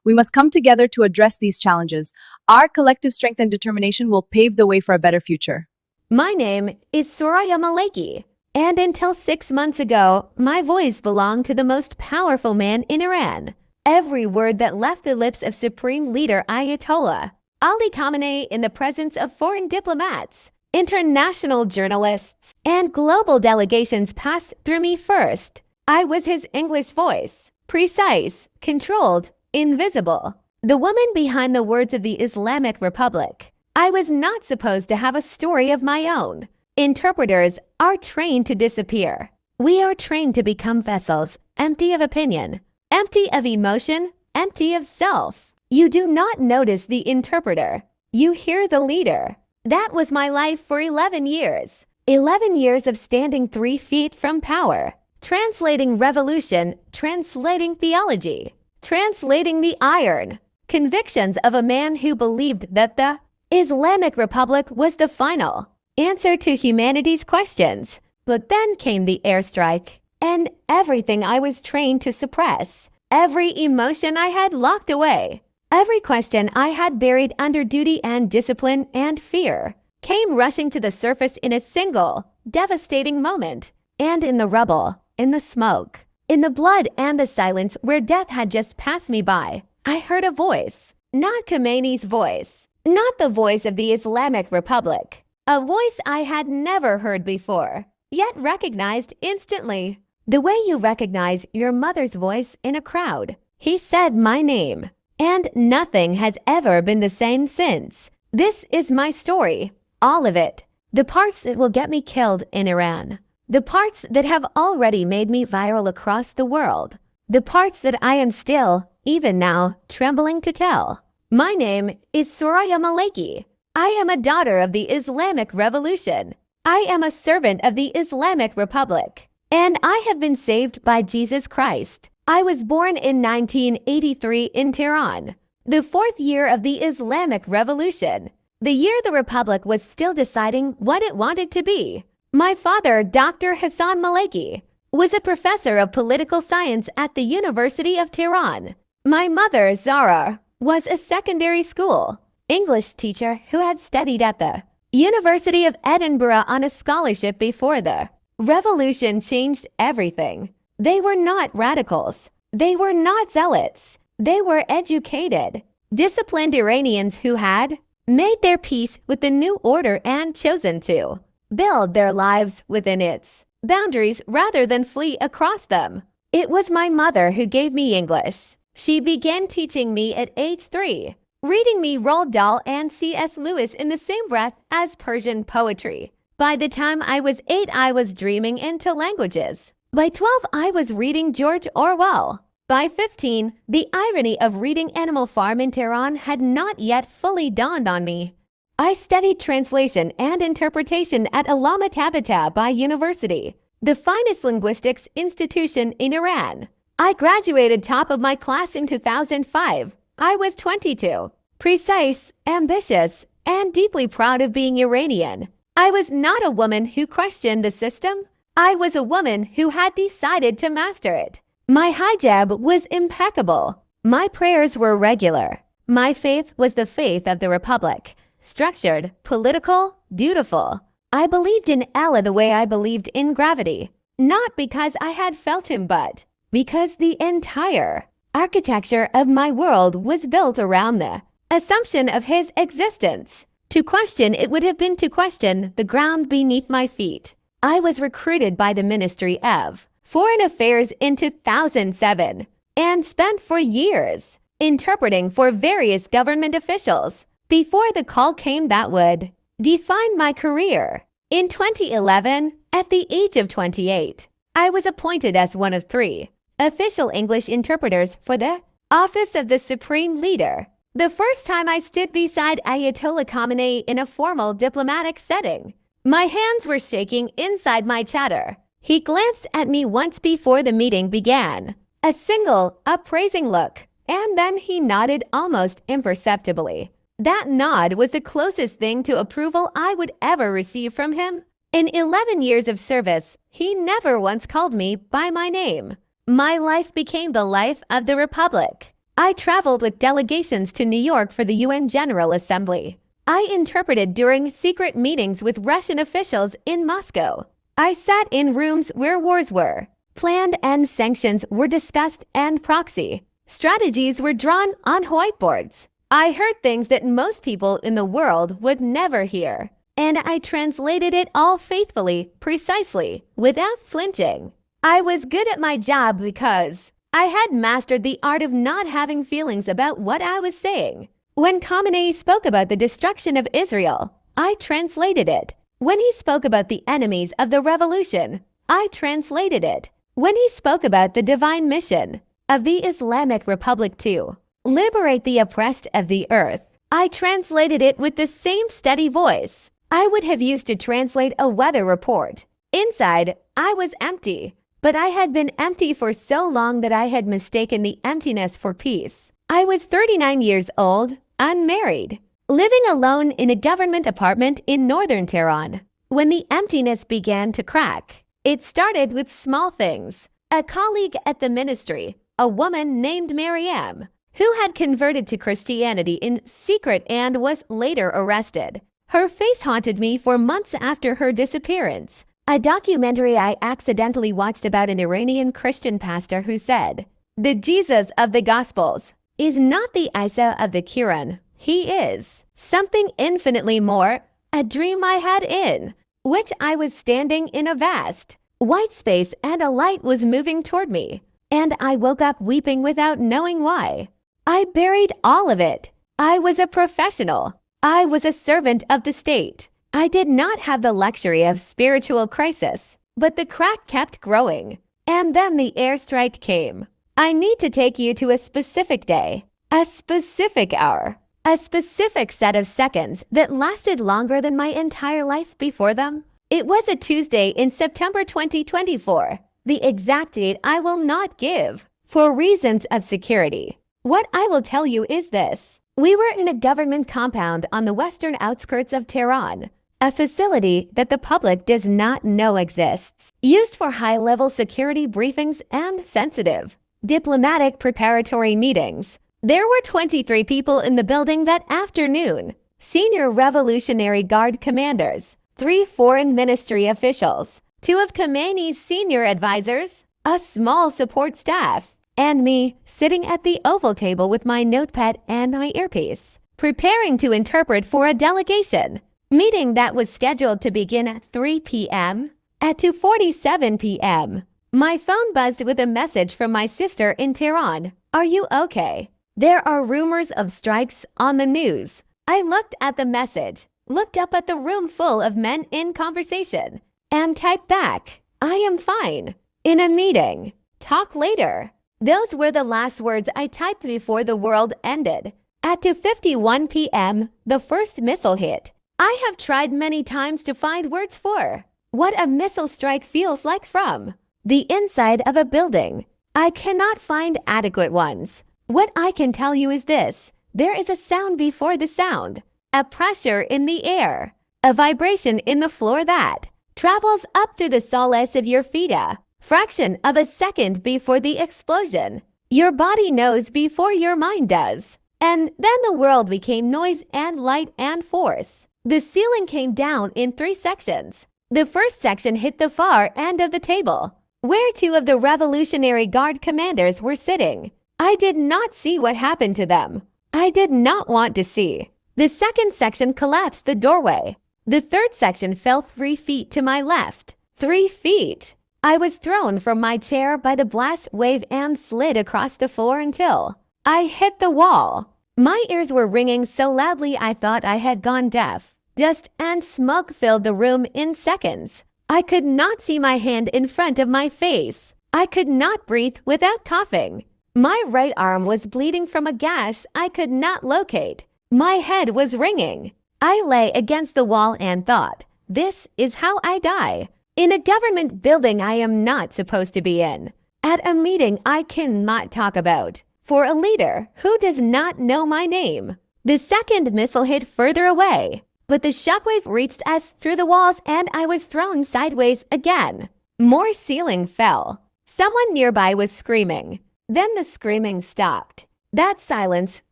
We must come together to address these challenges. Our collective strength and determination will pave the way for a better future. My name is Soraya Maleki, and until 6 months ago, my voice belonged to the most powerful man in Iran. Every word that left the lips of Supreme Leader Ayatollah Ali Khamenei in the presence of foreign diplomats, international journalists, and global delegations passed through me first. I was his English voice, precise, controlled, invisible, the woman behind the words of the Islamic Republic. I was not supposed to have a story of my own. Interpreters are trained to disappear. We are trained to become vessels, empty of opinion, empty of emotion, empty of self. You do not notice the interpreter. You hear the leader. That was my life for 11 years. 11 years of standing 3 feet from power, translating revolution, translating theology, translating the iron convictions of a man who believed that the Islamic Republic was the final answer to humanity's questions. But then came the airstrike, and everything I was trained to suppress, every emotion I had locked away, every question I had buried under duty and discipline and fear, came rushing to the surface in a single, devastating moment. And in the rubble, in the smoke, in the blood and the silence where death had just passed me by, I heard a voice. Not Khamenei's voice, not the voice of the Islamic Republic, a voice I had never heard before, yet recognized instantly. The way you recognize your mother's voice in a crowd. He said my name, and nothing has ever been the same since. This is my story, all of it. The parts that will get me killed in Iran. The parts that have already made me viral across the world. The parts that I am still, even now, trembling to tell. My name is Soraya Maleki. I am a daughter of the Islamic Revolution. I am a servant of the Islamic Republic. And I have been saved by Jesus Christ. I was born in 1983 in Tehran, the 4th year of the Islamic Revolution, the year the Republic was still deciding what it wanted to be. My father, Dr. Hassan Maleki, was a professor of political science at the University of Tehran. My mother, Zara, was a secondary school English teacher who had studied at the University of Edinburgh on a scholarship before the Revolution changed everything. They were not radicals. They were not zealots. They were educated, disciplined Iranians who had made their peace with the new order and chosen to build their lives within its boundaries rather than flee across them. It was my mother who gave me English. She began teaching me at age 3, reading me Roald Dahl and C.S. Lewis in the same breath as Persian poetry. By the time I was 8, I was dreaming into languages. By 12, I was reading George Orwell. By 15, the irony of reading Animal Farm in Tehran had not yet fully dawned on me. I studied translation and interpretation at Allama Tabatabai University, the finest linguistics institution in Iran. I graduated top of my class in 2005. I was 22, precise, ambitious, and deeply proud of being Iranian. I was not a woman who questioned the system. I was a woman who had decided to master it. My hijab was impeccable. My prayers were regular. My faith was the faith of the Republic, structured, political, dutiful. I believed in Allah the way I believed in gravity, not because I had felt him, but because the entire architecture of my world was built around the assumption of his existence. To question it would have been to question the ground beneath my feet. I was recruited by the Ministry of Foreign Affairs in 2007 and spent for years interpreting for various government officials before the call came that would define my career. In 2011, at the age of 28, I was appointed as one of 3 official English interpreters for the Office of the Supreme Leader. The first time I stood beside Ayatollah Khamenei in a formal diplomatic setting, my hands were shaking inside my chatter. He glanced at me once before the meeting began, a single, appraising look, and then he nodded almost imperceptibly. That nod was the closest thing to approval I would ever receive from him. In 11 years of service, he never once called me by my name. My life became the life of the Republic. I traveled with delegations to New York for the UN General Assembly. I interpreted during secret meetings with Russian officials in Moscow. I sat in rooms where wars were planned and sanctions were discussed and proxy strategies were drawn on whiteboards. I heard things that most people in the world would never hear, and I translated it all faithfully, precisely, without flinching. I was good at my job because I had mastered the art of not having feelings about what I was saying. When Khamenei spoke about the destruction of Israel, I translated it. When he spoke about the enemies of the revolution, I translated it. When he spoke about the divine mission of the Islamic Republic to liberate the oppressed of the earth, I translated it with the same steady voice I would have used to translate a weather report. Inside, I was empty, but I had been empty for so long that I had mistaken the emptiness for peace. I was 39 years old, unmarried, living alone in a government apartment in northern Tehran. When the emptiness began to crack, it started with small things. A colleague at the ministry, a woman named Mariam, who had converted to Christianity in secret and was later arrested. Her face haunted me for months after her disappearance. A documentary I accidentally watched about an Iranian Christian pastor who said, "The Jesus of the Gospels is not the Isa of the Quran. He is something infinitely more, a dream I had in which I was standing in a vast white space and a light was moving toward me, and I woke up weeping without knowing why. I buried all of it. I was a professional. I was a servant of the state. I did not have the luxury of spiritual crisis, but the crack kept growing. And then the airstrike came. I need to take you to a specific day, a specific hour, a specific set of seconds that lasted longer than my entire life before them. It was a Tuesday in September 2024. The exact date I will not give, for reasons of security. What I will tell you is this. We were in a government compound on the western outskirts of Tehran, a facility that the public does not know exists, used for high-level security briefings and sensitive diplomatic preparatory meetings. There were 23 people in the building that afternoon. Senior Revolutionary Guard commanders, 3 foreign ministry officials, 2 of Khamenei's senior advisors, a small support staff, and me sitting at the oval table with my notepad and my earpiece, preparing to interpret for a delegation meeting that was scheduled to begin at 3 p.m. At 2:47 p.m., my phone buzzed with a message from my sister in Tehran. "Are you okay? There are rumors of strikes on the news." I looked at the message, looked up at the room full of men in conversation, and typed back, "I am fine. In a meeting. Talk later." Those were the last words I typed before the world ended. At 2:51 p.m., the first missile hit. I have tried many times to find words for what a missile strike feels like from the inside of a building. I cannot find adequate ones. What I can tell you is this. There is a sound before the sound, a pressure in the air, a vibration in the floor that travels up through the soles of your feet a fraction of a second before the explosion. Your body knows before your mind does. And then the world became noise and light and force. The ceiling came down in 3 sections. The first section hit the far end of the table, where 2 of the Revolutionary Guard commanders were sitting. I did not see what happened to them. I did not want to see. The second section collapsed the doorway. The third section fell 3 feet to my left. 3 feet! I was thrown from my chair by the blast wave and slid across the floor until I hit the wall. My ears were ringing so loudly I thought I had gone deaf. Dust and smoke filled the room in seconds. I could not see my hand in front of my face. I could not breathe without coughing. My right arm was bleeding from a gash I could not locate. My head was ringing. I lay against the wall and thought, this is how I die. In a government building I am not supposed to be in. At a meeting I cannot talk about. For a leader who does not know my name. The second missile hit further away, but the shockwave reached us through the walls and I was thrown sideways again. More ceiling fell. Someone nearby was screaming. Then the screaming stopped. That silence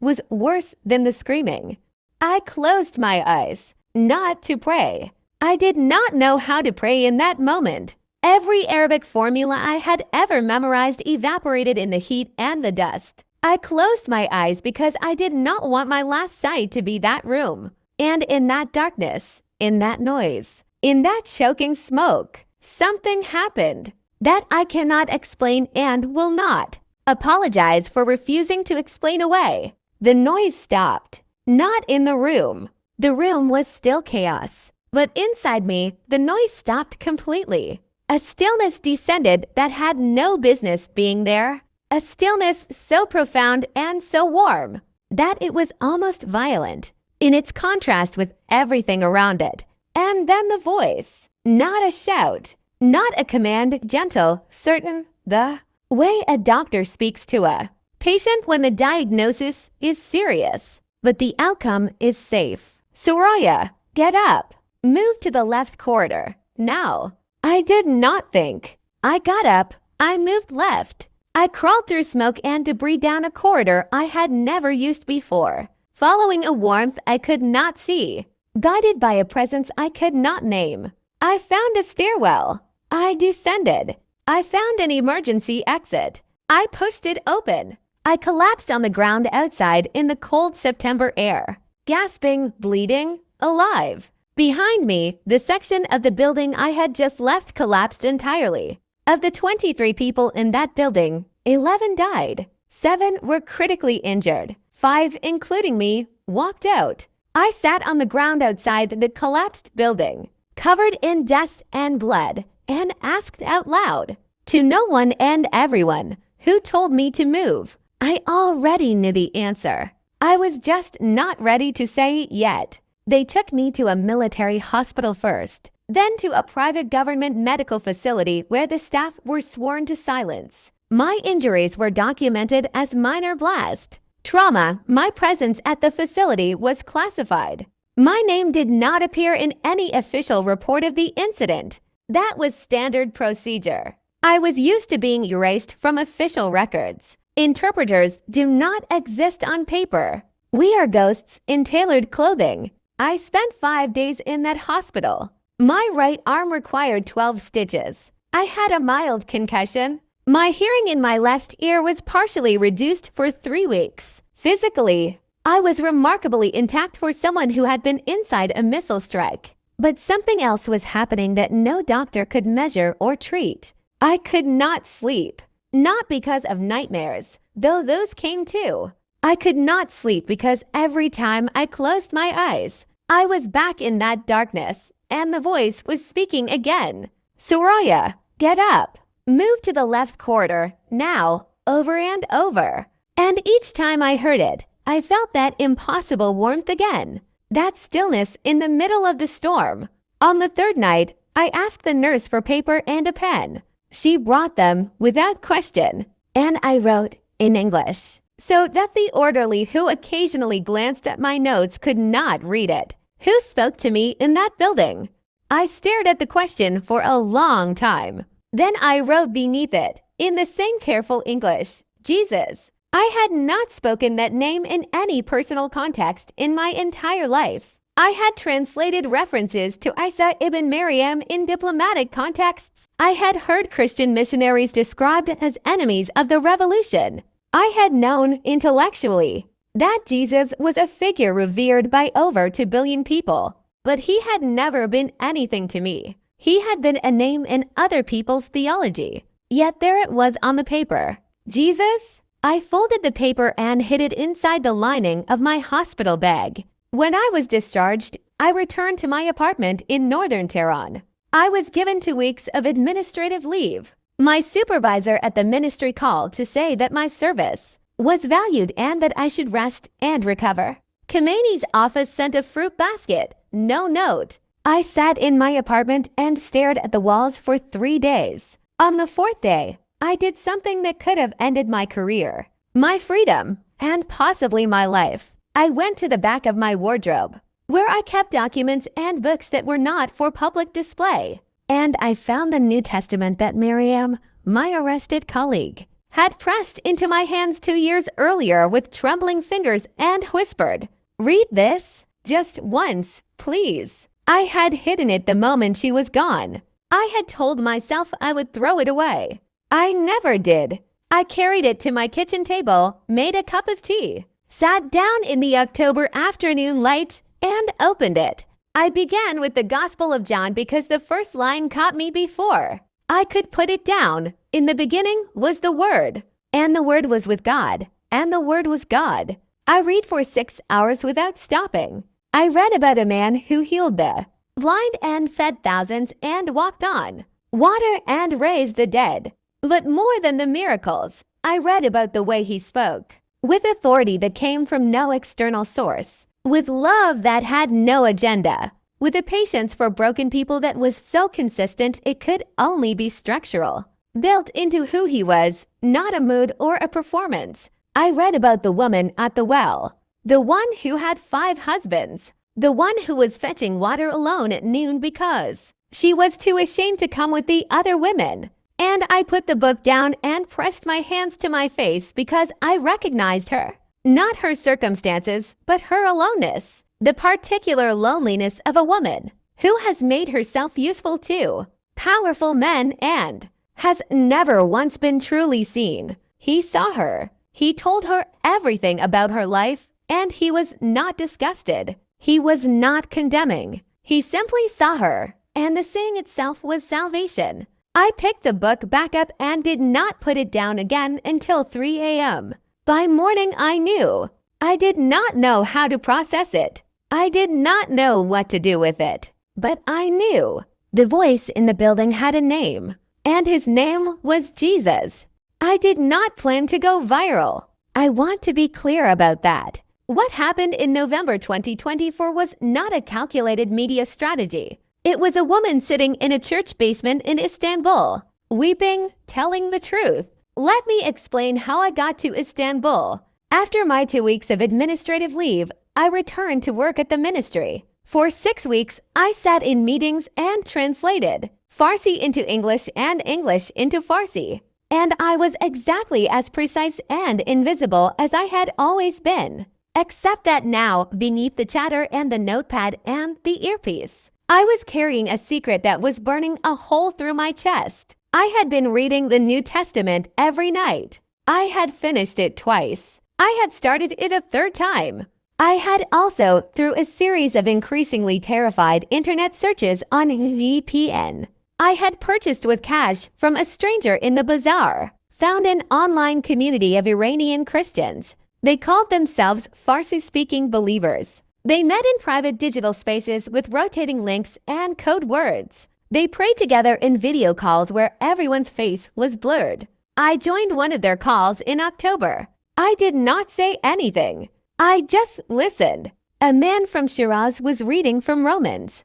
was worse than the screaming. I closed my eyes, not to pray. I did not know how to pray in that moment. Every Arabic formula I had ever memorized evaporated in the heat and the dust. I closed my eyes because I did not want my last sight to be that room. And in that darkness, in that noise, in that choking smoke, something happened that I cannot explain and will not apologize for refusing to explain away. The noise stopped, not in the room. The room was still chaos, but inside me, the noise stopped completely. A stillness descended that had no business being there. A stillness so profound and so warm that it was almost violent in its contrast with everything around it. And then the voice, not a shout, not a command, gentle, certain, the way a doctor speaks to a patient when the diagnosis is serious, but the outcome is safe. Soraya, get up. Move to the left corridor, now. I did not think. I got up. I moved left. I crawled through smoke and debris down a corridor I had never used before, following a warmth I could not see, guided by a presence I could not name. I found a stairwell. I descended. I found an emergency exit. I pushed it open. I collapsed on the ground outside in the cold September air, gasping, bleeding, alive. Behind me, the section of the building I had just left collapsed entirely. Of the 23 people in that building, 11 died. 7 were critically injured. 5, including me, walked out. I sat on the ground outside the collapsed building, covered in dust and blood, and asked out loud, to no one and everyone who told me to move. I already knew the answer. I was just not ready to say yet. They took me to a military hospital first, then to a private government medical facility where the staff were sworn to silence. My injuries were documented as minor blast. Trauma, my presence at the facility was classified. My name did not appear in any official report of the incident. That was standard procedure. I was used to being erased from official records. Interpreters do not exist on paper. We are ghosts in tailored clothing. I spent 5 days in that hospital. My right arm required 12 stitches. I had a mild concussion. My hearing in my left ear was partially reduced for 3 weeks. Physically, I was remarkably intact for someone who had been inside a missile strike. But something else was happening that no doctor could measure or treat. I could not sleep. Not because of nightmares, though those came too. I could not sleep because every time I closed my eyes, I was back in that darkness, and the voice was speaking again. Soraya, get up. Move to the left corridor, now, over and over. And each time I heard it, I felt that impossible warmth again. That stillness in the middle of the storm. On the 3rd night, I asked the nurse for paper and a pen. She brought them without question, and I wrote in English, so that the orderly who occasionally glanced at my notes could not read it. Who spoke to me in that building? I stared at the question for a long time. Then I wrote beneath it, in the same careful English, Jesus. I had not spoken that name in any personal context in my entire life. I had translated references to Isa ibn Maryam in diplomatic contexts. I had heard Christian missionaries described as enemies of the revolution. I had known intellectually that Jesus was a figure revered by over 2 billion people, but he had never been anything to me. He had been a name in other people's theology. Yet there it was on the paper. Jesus? I folded the paper and hid it inside the lining of my hospital bag. When I was discharged, I returned to my apartment in northern Tehran. I was given 2 weeks of administrative leave. My supervisor at the ministry called to say that my service was valued and that I should rest and recover. Khamenei's office sent a fruit basket, no note. I sat in my apartment and stared at the walls for 3 days. On the 4th day, I did something that could have ended my career, my freedom, and possibly my life. I went to the back of my wardrobe, where I kept documents and books that were not for public display. And I found the New Testament that Miriam, my arrested colleague, had pressed into my hands 2 years earlier with trembling fingers and whispered, "Read this, just once, please." I had hidden it the moment she was gone. I had told myself I would throw it away. I never did. I carried it to my kitchen table, made a cup of tea, sat down in the October afternoon light, and opened it. I began with the Gospel of John because the first line caught me before I could put it down. In the beginning was the Word, and the Word was with God, and the Word was God. I read for 6 hours without stopping. I read about a man who healed the blind and fed thousands and walked on water and raised the dead. But more than the miracles, I read about the way he spoke, with authority that came from no external source, with love that had no agenda, with a patience for broken people that was so consistent it could only be structural, built into who he was, not a mood or a performance. I read about the woman at the well, the one who had 5 husbands, the one who was fetching water alone at noon because she was too ashamed to come with the other women. And I put the book down and pressed my hands to my face because I recognized her. Not her circumstances, but her aloneness. The particular loneliness of a woman who has made herself useful to powerful men and has never once been truly seen. He saw her. He told her everything about her life, and he was not disgusted. He was not condemning. He simply saw her, and the seeing itself was salvation. I picked the book back up and did not put it down again until 3 a.m. By morning, I knew. I did not know how to process it. I did not know what to do with it. But I knew. The voice in the building had a name, and his name was Jesus. I did not plan to go viral. I want to be clear about that. What happened in November 2024 was not a calculated media strategy. It was a woman sitting in a church basement in Istanbul, weeping, telling the truth. Let me explain how I got to Istanbul. After my 2 weeks of administrative leave, I returned to work at the ministry. For 6 weeks, I sat in meetings and translated Farsi into English and English into Farsi. And I was exactly as precise and invisible as I had always been, except that now, beneath the chatter and the notepad and the earpiece, I was carrying a secret that was burning a hole through my chest. I had been reading the New Testament every night. I had finished it twice. I had started it a 3rd time. I had also, through a series of increasingly terrified internet searches on VPN, I had purchased with cash from a stranger in the bazaar, found an online community of Iranian Christians. They called themselves Farsi-speaking believers. They met in private digital spaces with rotating links and code words. They prayed together in video calls where everyone's face was blurred. I joined one of their calls in October. I did not say anything. I just listened. A man from Shiraz was reading from Romans.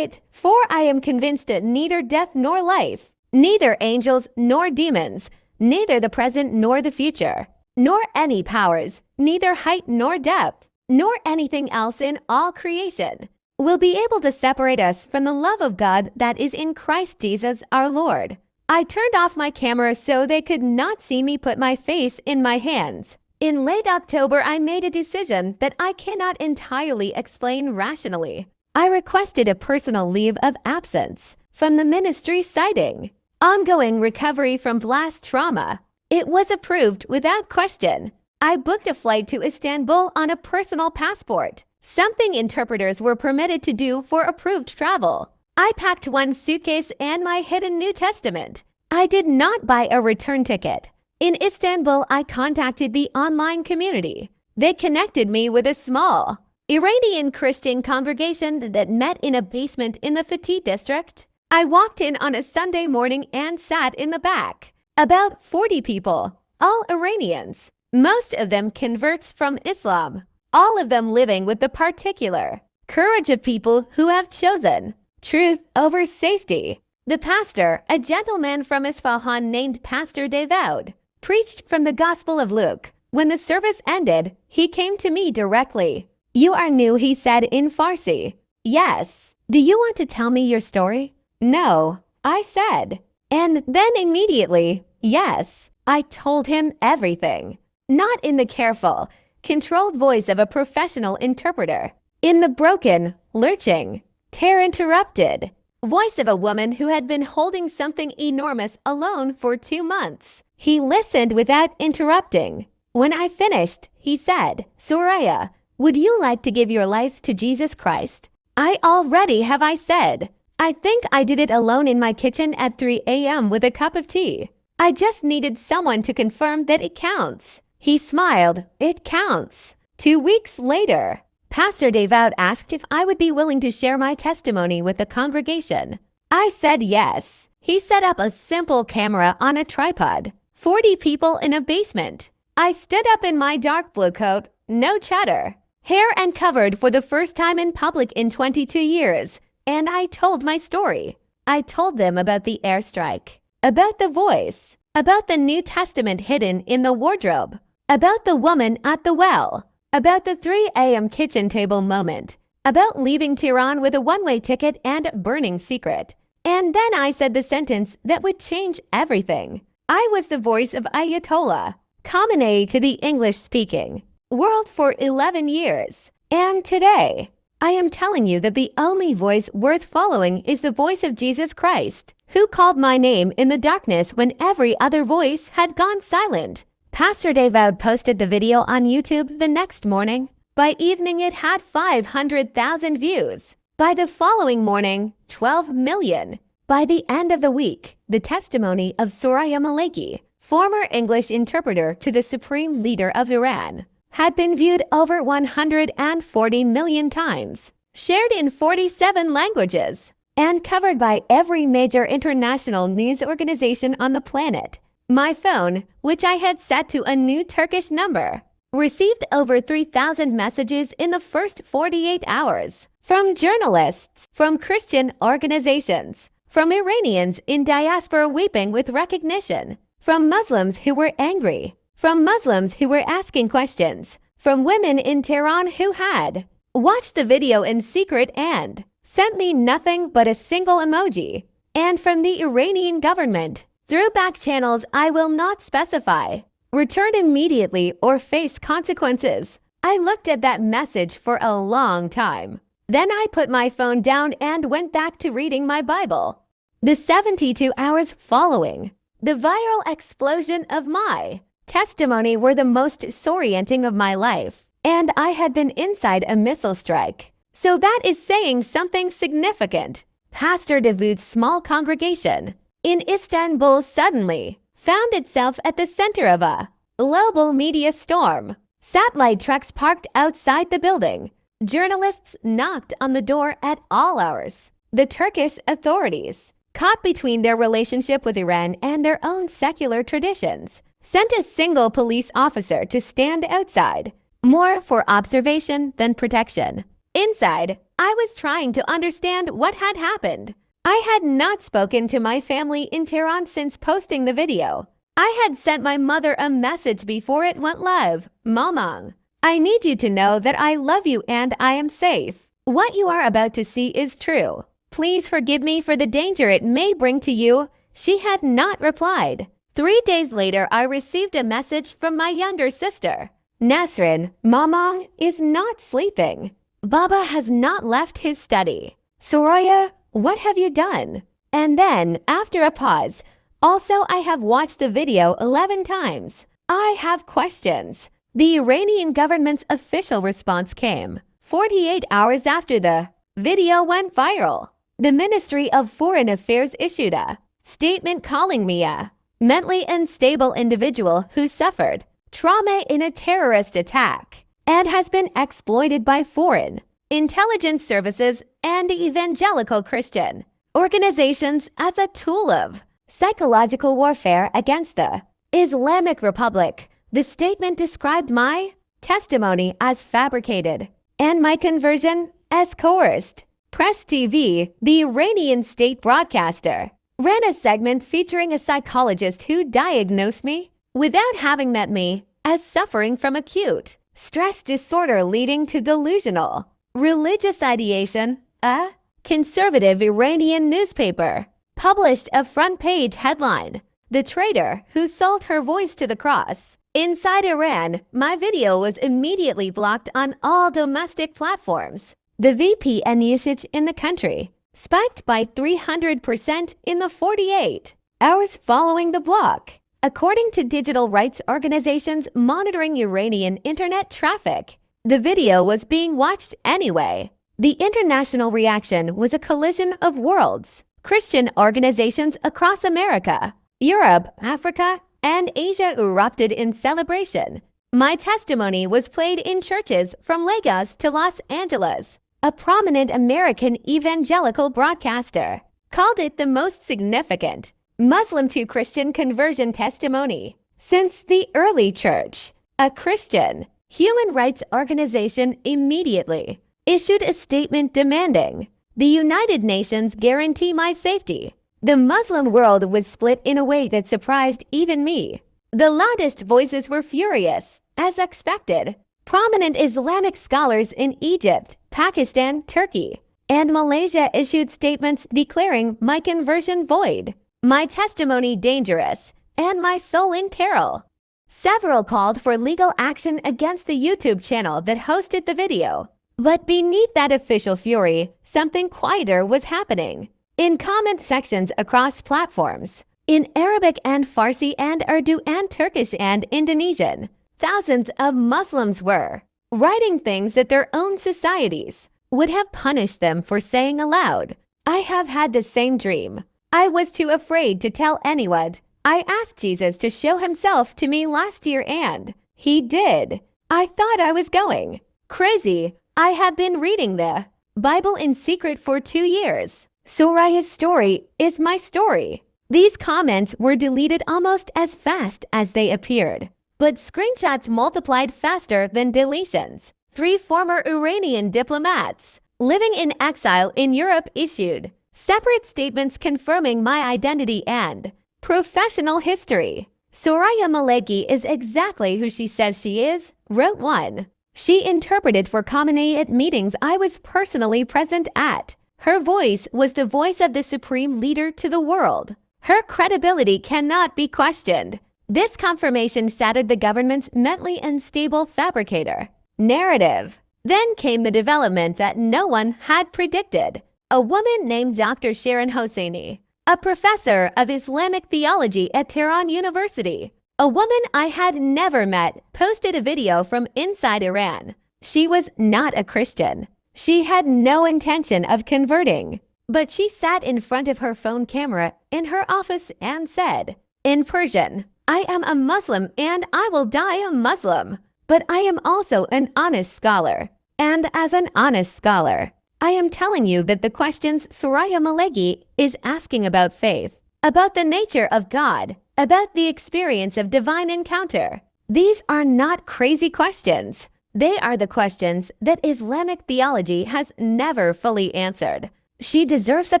For I am convinced that neither death nor life, neither angels nor demons, neither the present nor the future, nor any powers, neither height nor depth, nor anything else in all creation will be able to separate us from the love of God that is in Christ Jesus our Lord. I turned off my camera so they could not see me put my face in my hands. In late October, I made a decision that I cannot entirely explain rationally. I requested a personal leave of absence from the ministry citing ongoing recovery from blast trauma. It was approved without question. I booked a flight to Istanbul on a personal passport, something interpreters were permitted to do for approved travel. I packed 1 suitcase and my hidden New Testament. I did not buy a return ticket. In Istanbul, I contacted the online community. They connected me with a small Iranian Christian congregation that met in a basement in the Fatih district. I walked in on a Sunday morning and sat in the back. About 40 people, all Iranians. Most of them converts from Islam, all of them living with the particular courage of people who have chosen truth over safety. The pastor, a gentleman from Isfahan named Pastor Devoud, preached from the Gospel of Luke. When the service ended, he came to me directly. "You are new," he said in Farsi. "Yes. Do you want to tell me your story?" "No," I said. And then immediately, "Yes." I told him everything. Not in the careful, controlled voice of a professional interpreter. In the broken, lurching, tear-interrupted voice of a woman who had been holding something enormous alone for 2 months. He listened without interrupting. When I finished, he said, "Soraya, would you like to give your life to Jesus Christ?" I already have, I said. I think I did it alone in my kitchen at 3 a.m. with a cup of tea. I just needed someone to confirm that it counts. He smiled. It counts. 2 weeks later, Pastor Devout asked if I would be willing to share my testimony with the congregation. I said yes. He set up a simple camera on a tripod. 40 people in a basement. I stood up in my dark blue coat, no chatter, hair uncovered for the first time in public in 22 years, and I told my story. I told them about the airstrike, about the voice, about the New Testament hidden in the wardrobe, about the woman at the well, about the 3 a.m. kitchen table moment, about leaving Tehran with a one-way ticket and burning secret. And then I said the sentence that would change everything. I was the voice of Ayatollah Khamenei to the English-speaking world for 11 years. And today, I am telling you that the only voice worth following is the voice of Jesus Christ, who called my name in the darkness when every other voice had gone silent. Pastor Devout posted the video on YouTube the next morning. By evening, it had 500,000 views. By the following morning, 12 million. By the end of the week, the testimony of Soraya Maleki, former English interpreter to the Supreme Leader of Iran, had been viewed over 140 million times, shared in 47 languages, and covered by every major international news organization on the planet. My phone, which I had set to a new Turkish number, received over 3,000 messages in the first 48 hours. From journalists, from Christian organizations, from Iranians in diaspora weeping with recognition, from Muslims who were angry, from Muslims who were asking questions, from women in Tehran who had watched the video in secret and sent me nothing but a single emoji, and from the Iranian government, through back channels I will not specify, returned immediately or face consequences. I looked at that message for a long time. Then I put my phone down and went back to reading my Bible. The 72 hours following the viral explosion of my testimony were the most disorienting of my life, and I had been inside a missile strike. So that is saying something significant. Pastor Davud's small congregation in Istanbul suddenly found itself at the center of a global media storm. Satellite trucks parked outside the building. Journalists knocked on the door at all hours. The Turkish authorities, caught between their relationship with Iran and their own secular traditions, sent a single police officer to stand outside, more for observation than protection. Inside, I was trying to understand what had happened. I had not spoken to my family in Tehran since posting the video. I had sent my mother a message before it went live. Mama, I need you to know that I love you and I am safe. What you are about to see is true. Please forgive me for the danger it may bring to you. She had not replied. 3 days later, I received a message from my younger sister. Nasrin, Mama is not sleeping. Baba has not left his study. Soraya, what have you done? And then, after a pause, also I have watched the video 11 times. I have questions. The Iranian government's official response came 48 hours after the video went viral. The Ministry of Foreign Affairs issued a statement calling me a mentally unstable individual who suffered trauma in a terrorist attack and has been exploited by foreign intelligence services and evangelical Christian organizations as a tool of psychological warfare against the Islamic Republic. The statement described my testimony as fabricated and my conversion as coerced. Press TV, the Iranian state broadcaster, ran a segment featuring a psychologist who diagnosed me, without having met me, as suffering from acute stress disorder leading to delusional religious ideation. A conservative Iranian newspaper published a front-page headline. the traitor who sold her voice to the cross. Inside Iran, my video was immediately blocked on all domestic platforms. The VPN usage in the country spiked by 300% in the 48 hours following the block. According to digital rights organizations monitoring Iranian internet traffic, the video was being watched anyway. The international reaction was a collision of worlds. Christian organizations across America, Europe, Africa, and Asia erupted in celebration. My testimony was played in churches from Lagos to Los Angeles. A prominent American evangelical broadcaster called it the most significant Muslim to Christian conversion testimony since the early church. A Christian human rights organization immediately issued a statement demanding the United Nations guarantee my safety. The Muslim world was split in a way that surprised even me. The loudest voices were furious, as expected. Prominent Islamic scholars in Egypt, Pakistan, Turkey, and Malaysia issued statements declaring my conversion void, my testimony dangerous, and my soul in peril. Several called for legal action against the YouTube channel that hosted the video. But beneath that official fury, something quieter was happening. In comment sections across platforms, in Arabic and Farsi and Urdu and Turkish and Indonesian, thousands of Muslims were writing things that their own societies would have punished them for saying aloud. I have had the same dream. I was too afraid to tell anyone. I asked Jesus to show himself to me last year and he did. I thought I was going crazy. I have been reading the Bible in secret for 2 years. Soraya's story is my story. These comments were deleted almost as fast as they appeared. But screenshots multiplied faster than deletions. 3 former Iranian diplomats living in exile in Europe issued separate statements confirming my identity and professional history. Soraya Maleki is exactly who she says she is, wrote one. She interpreted for Khamenei at meetings I was personally present at. Her voice was the voice of the supreme leader to the world. Her credibility cannot be questioned. This confirmation shattered the government's mentally unstable fabricator narrative. Then came the development that no one had predicted. A woman named Dr. Sharon Hosseini, a professor of Islamic theology at Tehran University, a woman I had never met, posted a video from inside Iran. She was not a Christian. She had no intention of converting, but she sat in front of her phone camera in her office and said, in Persian, I am a Muslim and I will die a Muslim, but I am also an honest scholar. And as an honest scholar, I am telling you that the questions Soraya Maleki is asking about faith, about the nature of God, about the experience of divine encounter, these are not crazy questions. They are the questions that Islamic theology has never fully answered. She deserves a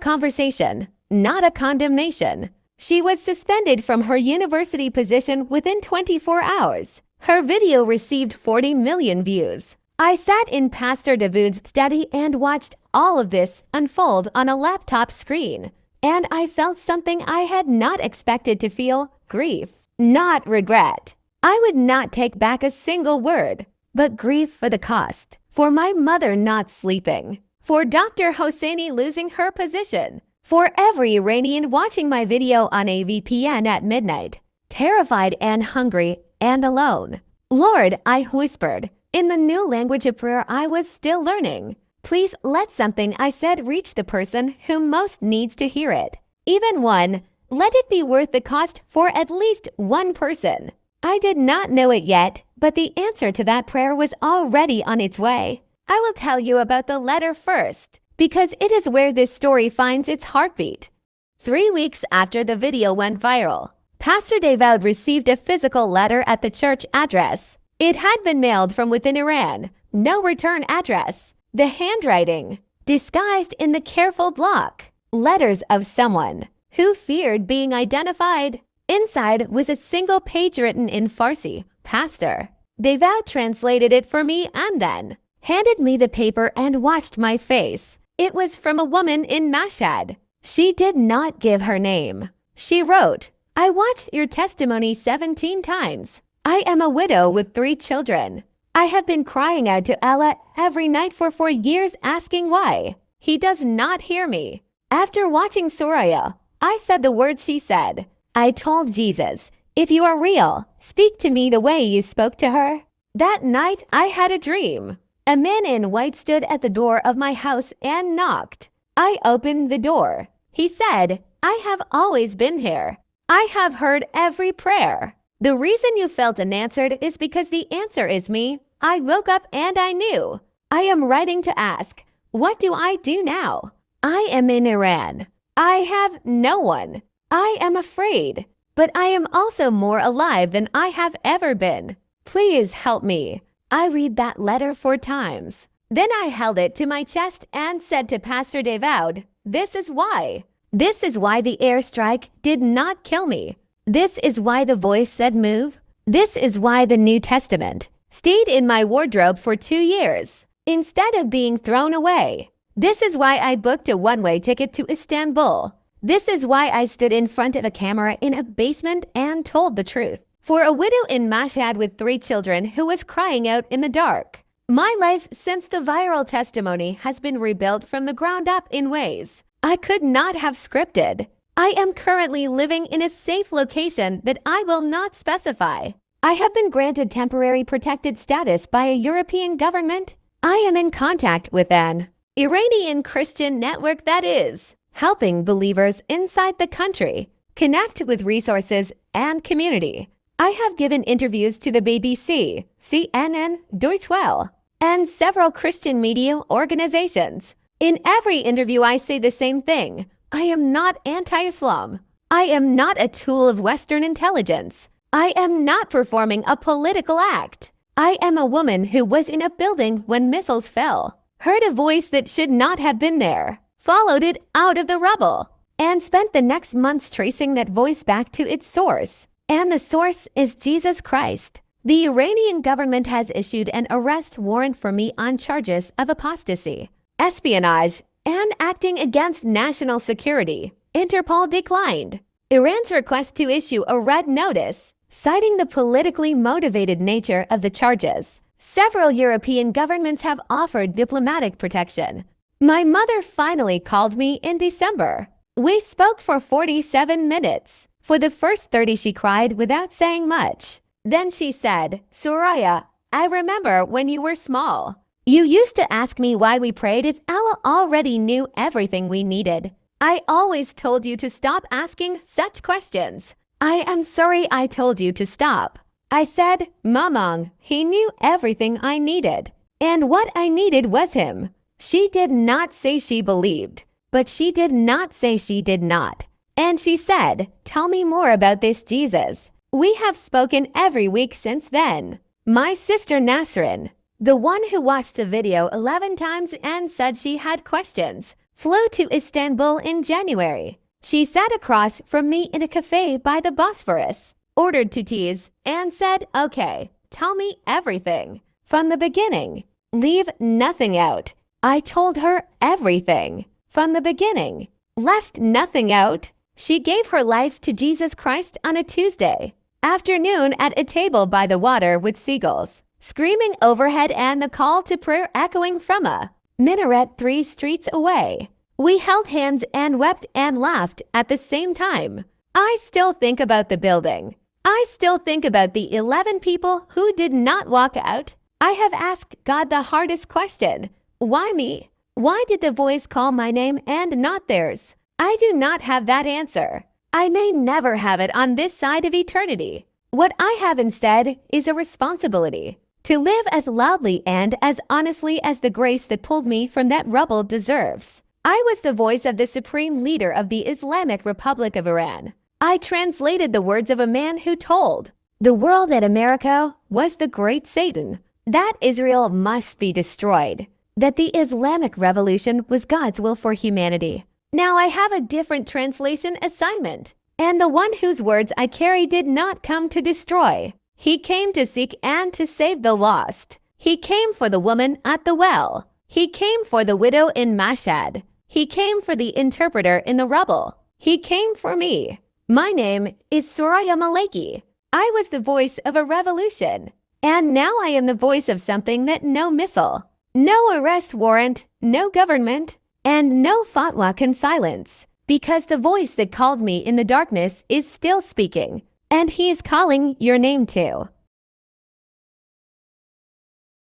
conversation, not a condemnation. She was suspended from her university position within 24 hours. Her video received 40 million views. I sat in Pastor Dawood's study and watched all of this unfold on a laptop screen. And I felt something I had not expected to feel, grief, not regret. I would not take back a single word, but grief for the cost, for my mother not sleeping, for Dr. Hosseini losing her position, for every Iranian watching my video on a VPN at midnight, terrified and hungry and alone. Lord, I whispered, in the new language of prayer I was still learning, please let something I said reach the person who most needs to hear it. Even one, let it be worth the cost for at least one person. I did not know it yet, but the answer to that prayer was already on its way. I will tell you about the letter first, because it is where this story finds its heartbeat. 3 weeks after the video went viral, Pastor Dawood received a physical letter at the church address. It had been mailed from within Iran, no return address. The handwriting, disguised in the careful block, letters of someone who feared being identified. Inside was a single page written in Farsi, Pastor. Dawood translated it for me and then handed me the paper and watched my face. It was from a woman in Mashhad. She did not give her name. She wrote, I watched your testimony 17 times. I am a widow with 3 children. I have been crying out to Allah every night for 4 years asking why. He does not hear me. After watching Soraya, I said the words she said. I told Jesus, if you are real, speak to me the way you spoke to her. That night, I had a dream. A man in white stood at the door of my house and knocked. I opened the door. He said, I have always been here. I have heard every prayer. The reason you felt unanswered is because the answer is me. I woke up and I knew. I am writing to ask, what do I do now? I am in Iran. I have no one. I am afraid, but I am also more alive than I have ever been. Please help me. I read that letter 4 times. Then I held it to my chest and said to Pastor David, this is why. This is why the airstrike did not kill me. This is why the voice said move. This is why the New Testament stayed in my wardrobe for 2 years instead of being thrown away. This is why I booked a one-way ticket to Istanbul. This is why I stood in front of a camera in a basement and told the truth. For a widow in Mashhad with 3 children who was crying out in the dark. My life since the viral testimony has been rebuilt from the ground up in ways I could not have scripted. I am currently living in a safe location that I will not specify. I have been granted temporary protected status by a European government. I am in contact with an Iranian Christian network that is helping believers inside the country connect with resources and community. I have given interviews to the BBC, CNN, Deutsche Welle, and several Christian media organizations. In every interview, I say the same thing. I am not anti-Islam. I am not a tool of Western intelligence. I am not performing a political act. I am a woman who was in a building when missiles fell, heard a voice that should not have been there, followed it out of the rubble, and spent the next months tracing that voice back to its source. And the source is Jesus Christ. The Iranian government has issued an arrest warrant for me on charges of apostasy, espionage, and acting against national security. Interpol declined Iran's request to issue a red notice, citing the politically motivated nature of the charges. Several European governments have offered diplomatic protection. My mother finally called me in December. We spoke for 47 minutes. For the first 30, she cried without saying much. Then she said, Soraya, I remember when you were small. You used to ask me why we prayed if Allah already knew everything we needed. I always told you to stop asking such questions. I am sorry I told you to stop. I said, Mamang, he knew everything I needed. And what I needed was him. She did not say she believed, but she did not say she did not. And she said, tell me more about this Jesus. We have spoken every week since then. My sister Nasrin, the one who watched the video 11 times and said she had questions, flew to Istanbul in January. She sat across from me in a cafe by the Bosphorus, ordered 2 teas, and said, okay, tell me everything. From the beginning. Leave nothing out. I told her everything. From the beginning. Left nothing out. She gave her life to Jesus Christ on a Tuesday afternoon at a table by the water with seagulls screaming overhead and the call to prayer echoing from a minaret 3 streets away. We held hands and wept and laughed at the same time. I still think about the building. I still think about the 11 people who did not walk out. I have asked God the hardest question. Why me? Why did the voice call my name and not theirs? I do not have that answer. I may never have it on this side of eternity. What I have instead is a responsibility to live as loudly and as honestly as the grace that pulled me from that rubble deserves. I was the voice of the supreme leader of the Islamic Republic of Iran. I translated the words of a man who told the world that America was the great Satan, that Israel must be destroyed, that the Islamic Revolution was God's will for humanity. Now I have a different translation assignment, and the one whose words I carry did not come to destroy. He came to seek and to save the lost. He came for the woman at the well. He came for the widow in Mashhad. He came for the interpreter in the rubble. He came for me. My name is Soraya Maleki. I was the voice of a revolution. And now I am the voice of something that no missile, no arrest warrant, no government, and no fatwa can silence. Because the voice that called me in the darkness is still speaking. And he is calling your name too.